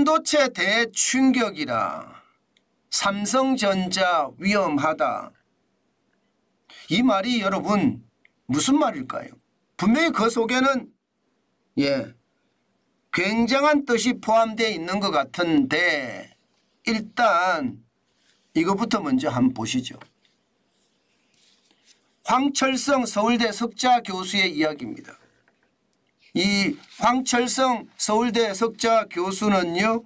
반도체 대충격이라. 삼성전자 위험하다. 이 말이 여러분 무슨 말일까요? 분명히 그 속에는 굉장한 뜻이 포함되어 있는 것 같은데 일단 이것부터 먼저 한번 보시죠. 황철성 서울대 석좌 교수의 이야기입니다. 이 황철성 서울대 석좌 교수는요,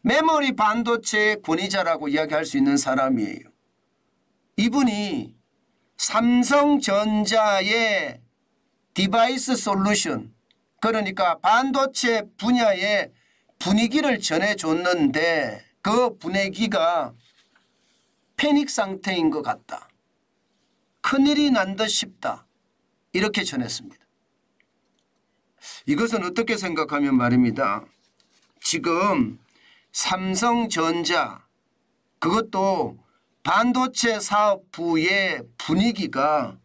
메모리 반도체의 권위자라고 이야기할 수 있는 사람이에요. 이분이 삼성전자의 디바이스 솔루션, 그러니까 반도체 분야의 분위기를 전해줬는데 그 분위기가 패닉 상태인 것 같다. 큰일이 난 듯 싶다. 이렇게 전했습니다. 이것은 어떻게 생각하면 말입니다. 지금 삼성전자 그것도 반도체 사업부의 분위기가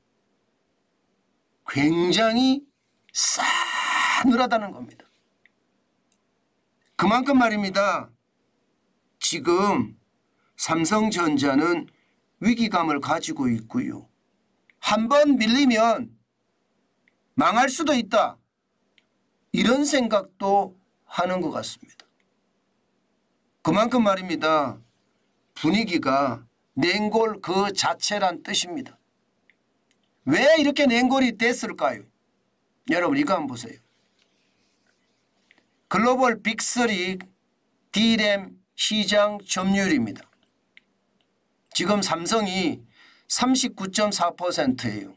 굉장히 싸늘하다는 겁니다. 그만큼 말입니다. 지금 삼성전자는 위기감을 가지고 있고요. 한번 밀리면 망할 수도 있다. 이런 생각도 하는 것 같습니다. 그만큼 말입니다. 분위기가 냉골 그 자체란 뜻입니다. 왜 이렇게 냉골이 됐을까요? 여러분 이거 한번 보세요. 글로벌 빅3 D램 시장 점유율입니다. 지금 삼성이 39.4%예요.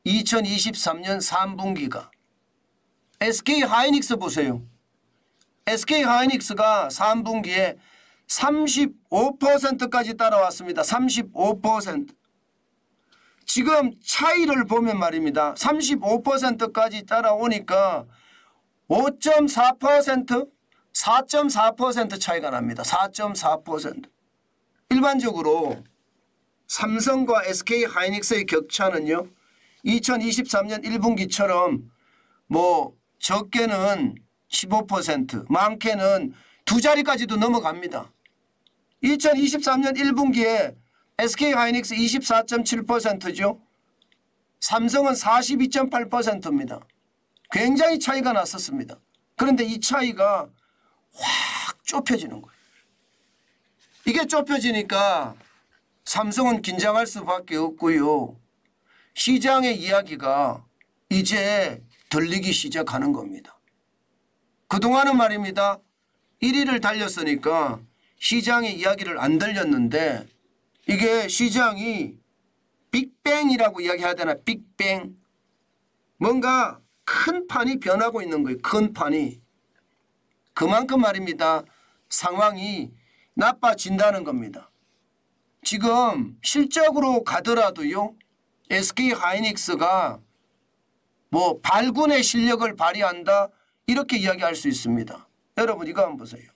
2023년 3분기가. SK하이닉스 보세요. SK하이닉스가 3분기에 35%까지 따라왔습니다. 35%. 지금 차이를 보면 말입니다. 35%까지 따라오니까 5.4%, 4.4% 차이가 납니다. 4.4%. 일반적으로 삼성과 SK하이닉스의 격차는요. 2023년 1분기처럼 뭐 적게는 15%, 많게는 두 자리까지도 넘어갑니다. 2023년 1분기에 SK하이닉스 24.7%죠. 삼성은 42.8%입니다. 굉장히 차이가 났었습니다. 그런데 이 차이가 확 좁혀지는 거예요. 이게 좁혀지니까 삼성은 긴장할 수밖에 없고요. 시장의 이야기가 이제 들리기 시작하는 겁니다. 그동안은 말입니다. 1위를 달렸으니까 시장의 이야기를 안 들렸는데 이게 시장이 빅뱅이라고 이야기해야 되나? 빅뱅. 뭔가 큰 판이 변하고 있는 거예요. 큰 판이. 그만큼 말입니다. 상황이 나빠진다는 겁니다. 지금 실적으로 가더라도요. SK하이닉스가 뭐 발군의 실력을 발휘한다 이렇게 이야기할 수 있습니다. 여러분 이거 한번 보세요.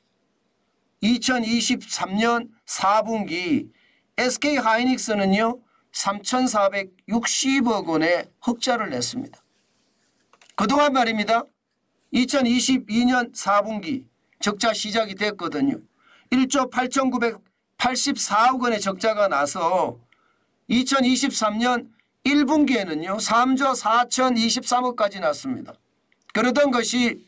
2023년 4분기 SK하이닉스는요. 3,460억 원의 흑자를 냈습니다. 그동안 말입니다. 2022년 4분기 적자 시작이 됐거든요. 1조 8,984억 원의 적자가 나서 2023년 1분기에는요. 3조 4,023억까지 났습니다. 그러던 것이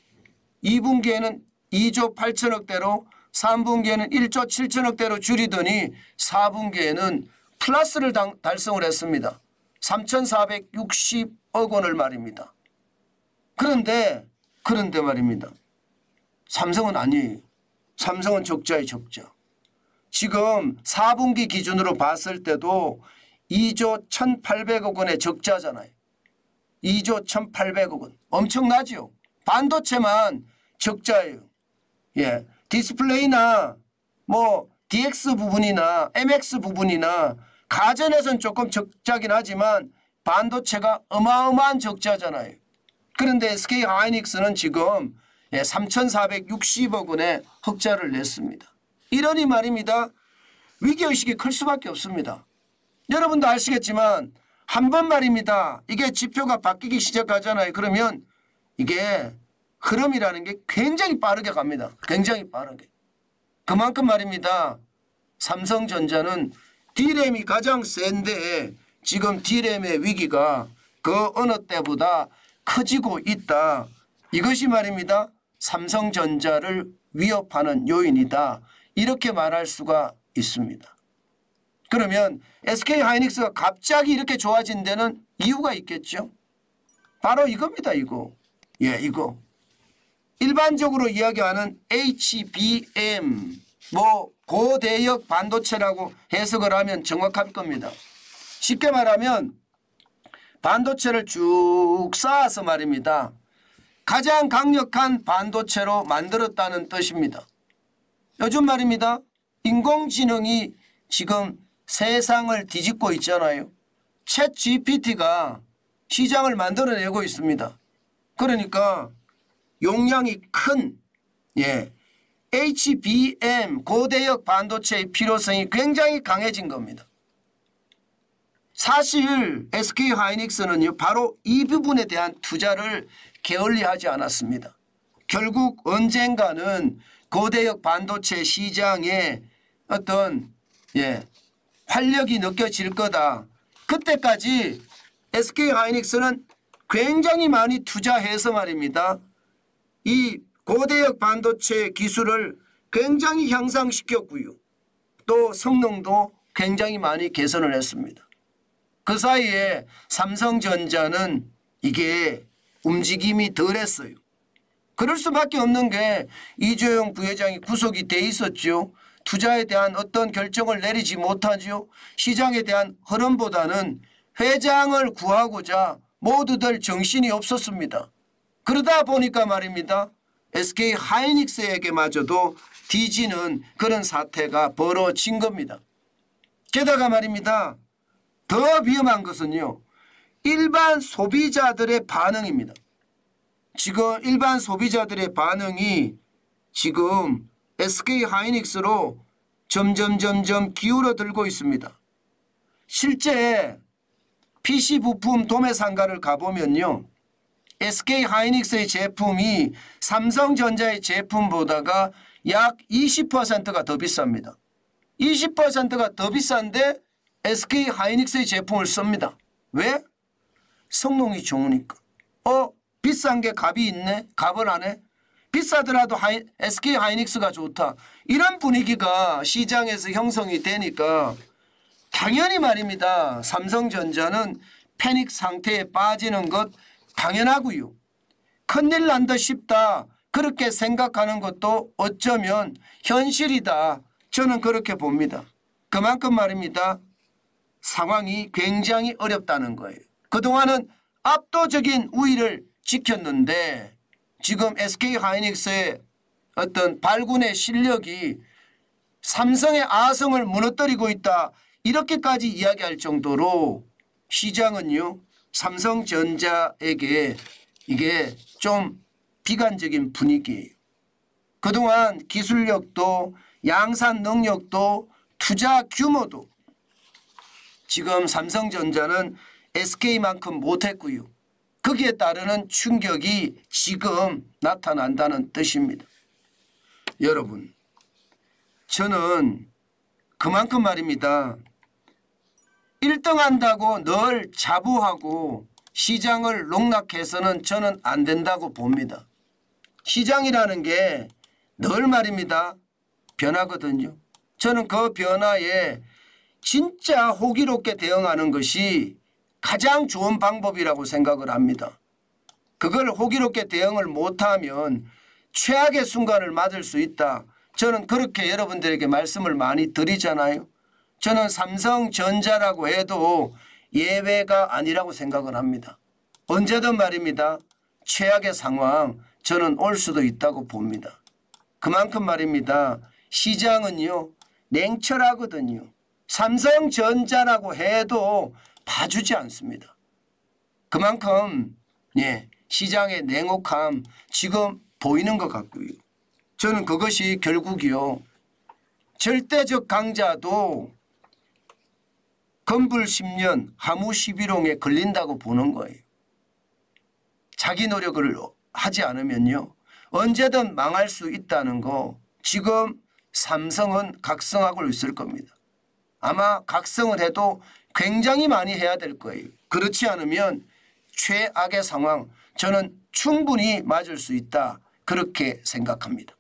2분기에는 2조 8천억대로 3분기에는 1조 7천억대로 줄이더니 4분기에는 플러스를 달성을 했습니다. 3,460억 원을 말입니다. 그런데 말입니다. 삼성은 아니에요. 삼성은 적자의 적자. 지금 4분기 기준으로 봤을 때도 2조 1,800억 원의 적자잖아요. 2조 1,800억 원. 엄청나죠. 반도체만 적자예요. 예, 디스플레이나 뭐 DX 부분이나 MX 부분이나 가전에서는 조금 적자긴 하지만 반도체가 어마어마한 적자잖아요. 그런데 SK하이닉스는 지금 3,460억 원의 흑자를 냈습니다. 이러니 말입니다. 위기의식이 클 수밖에 없습니다. 여러분도 아시겠지만 한 번 말입니다. 이게 지표가 바뀌기 시작하잖아요. 그러면 이게 흐름이라는 게 굉장히 빠르게 갑니다. 굉장히 빠르게. 그만큼 말입니다. 삼성전자는 D램이 가장 센데 지금 D램의 위기가 그 어느 때보다 커지고 있다. 이것이 말입니다. 삼성전자를 위협하는 요인이다. 이렇게 말할 수가 있습니다. 그러면 SK하이닉스가 갑자기 이렇게 좋아진 데는 이유가 있겠죠. 바로 이겁니다. 이거. 예, 이거. 일반적으로 이야기하는 HBM 고대역 반도체라고 해석을 하면 정확할 겁니다. 쉽게 말하면 반도체를 쭉 쌓아서 말입니다. 가장 강력한 반도체로 만들었다는 뜻입니다. 요즘 말입니다. 인공지능이 지금 세상을 뒤집고 있잖아요. 챗 GPT가 시장을 만들어내고 있습니다. 그러니까 용량이 큰 HBM 고대역 반도체의 필요성이 굉장히 강해진 겁니다. 사실 SK하이닉스는요, 바로 이 부분에 대한 투자를 게을리하지 않았습니다. 결국 언젠가는 고대역 반도체 시장에 어떤 활력이 느껴질 거다. 그때까지 SK하이닉스는 굉장히 많이 투자해서 말입니다. 이 고대역 반도체 기술을 굉장히 향상시켰고요. 또 성능도 굉장히 많이 개선을 했습니다. 그 사이에 삼성전자는 이게 움직임이 덜했어요. 그럴 수밖에 없는 게 이재용 부회장이 구속이 돼 있었죠. 투자에 대한 어떤 결정을 내리지 못하죠. 시장에 대한 흐름보다는 회장을 구하고자 모두들 정신이 없었습니다. 그러다 보니까 말입니다. SK하이닉스에게마저도 뒤지는 그런 사태가 벌어진 겁니다. 게다가 말입니다. 더 위험한 것은요. 일반 소비자들의 반응입니다. 지금 일반 소비자들의 반응이 지금 SK하이닉스로 점점 기울어들고 있습니다. 실제 PC 부품 도매상가를 가보면요. SK하이닉스의 제품이 삼성전자의 제품보다가 약 20%가 더 비쌉니다. 20%가 더 비싼데 SK하이닉스의 제품을 씁니다. 왜? 성능이 좋으니까. 비싼 게 값이 있네? 값을 안 해? 비싸더라도 SK하이닉스가 좋다. 이런 분위기가 시장에서 형성이 되니까 당연히 말입니다. 삼성전자는 패닉 상태에 빠지는 것 당연하고요. 큰일 난다 싶다. 그렇게 생각하는 것도 어쩌면 현실이다. 저는 그렇게 봅니다. 그만큼 말입니다. 상황이 굉장히 어렵다는 거예요. 그동안은 압도적인 우위를 지켰는데 지금 SK하이닉스의 어떤 발군의 실력이 삼성의 아성을 무너뜨리고 있다. 이렇게까지 이야기할 정도로 시장은요. 삼성전자에게 이게 좀 비관적인 분위기예요. 그동안 기술력도 양산 능력도 투자 규모도 지금 삼성전자는 SK만큼 못했고요. 거기에 따르는 충격이 지금 나타난다는 뜻입니다. 여러분, 저는 그만큼 말입니다. 1등 한다고 늘 자부하고 시장을 농락해서는 저는 안 된다고 봅니다. 시장이라는 게 늘 말입니다. 변하거든요. 저는 그 변화에 진짜 호기롭게 대응하는 것이 가장 좋은 방법이라고 생각을 합니다. 그걸 호기롭게 대응을 못하면 최악의 순간을 맞을 수 있다. 저는 그렇게 여러분들에게 말씀을 많이 드리잖아요. 저는 삼성전자라고 해도 예외가 아니라고 생각을 합니다. 언제든 말입니다. 최악의 상황 저는 올 수도 있다고 봅니다. 그만큼 말입니다. 시장은요. 냉철하거든요. 삼성전자라고 해도 봐주지 않습니다. 그만큼 시장의 냉혹함 지금 보이는 것 같고요. 저는 그것이 결국이요. 절대적 강자도 건불 10년 하무 11홍에 걸린다고 보는 거예요. 자기 노력을 하지 않으면요. 언제든 망할 수 있다는 거 지금 삼성은 각성하고 있을 겁니다. 아마 각성을 해도 굉장히 많이 해야 될 거예요. 그렇지 않으면 최악의 상황 저는 충분히 맞을 수 있다 그렇게 생각합니다.